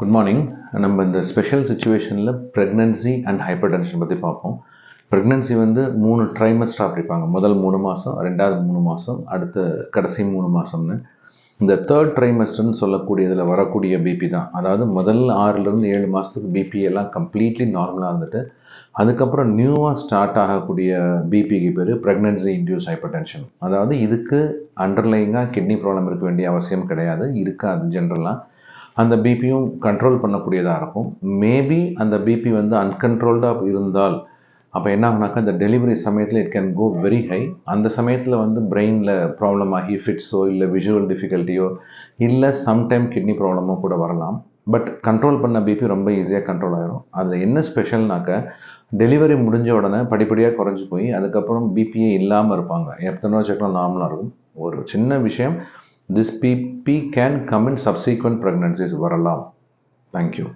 Good morning. நம்ம இந்த special சுச்சுவேஷனில் ப்ரெக்னன்சி அண்ட் ஹைப்பர் டென்ஷன் பற்றி பார்ப்போம். ப்ரெக்னன்சி வந்து 3 ட்ரைமஸ்டராக பிரிப்பாங்க. முதல் 3 மாதம், ரெண்டாவது 3 மாதம், அடுத்த கடைசி 3 மாதம்னு. இந்த தேர்ட் ட்ரைமஸ்டர்னு சொல்லக்கூடியதில் வரக்கூடிய பிபி தான். அதாவது முதல் 6லேருந்து 7 மாதத்துக்கு பிபி எல்லாம் கம்ப்ளீட்லி நார்மலாக இருந்துட்டு அதுக்கப்புறம் நியூவாக ஸ்டார்ட் ஆகக்கூடிய பிபிக்கு பேர் ப்ரெக்னன்சி இன்டியூஸ் ஹைப்பர் டென்ஷன். அதாவது இதுக்கு அண்டர்லைங்காக கிட்னி ப்ராப்ளம் இருக்க வேண்டிய அவசியம் கிடையாது, இருக்காது. ஜென்ரலாக அந்த பிபியும் கண்ட்ரோல் பண்ணக்கூடியதாக இருக்கும். மேபி அந்த பிபி வந்து அன்கண்ட்ரோல்டாக இருந்தால் அப்போ என்ன ஆகுனாக்கா இந்த டெலிவரி சமயத்தில் it can go very high. அந்த சமயத்தில் வந்து பிரெயினில் ப்ராப்ளம் ஆகி ஃபிட்ஸோ இல்லை விஷுவல் டிஃபிகல்ட்டியோ இல்லை சம்டைம் கிட்னி ப்ராப்ளமோ கூட வரலாம். பட் கண்ட்ரோல் பண்ண பிபி ரொம்ப ஈஸியாக கண்ட்ரோல் ஆகிரும். அதில் என்ன ஸ்பெஷல்னாக்க டெலிவரி முடிஞ்ச உடனே படிப்படியாக குறைஞ்சி போய் அதுக்கப்புறம் பிபியே இல்லாமல் இருப்பாங்க. எத்தனை செக்லாம் நார்மலாக இருக்கும். ஒரு சின்ன விஷயம், this BP can come in subsequent pregnancies வரலாம். Thank you.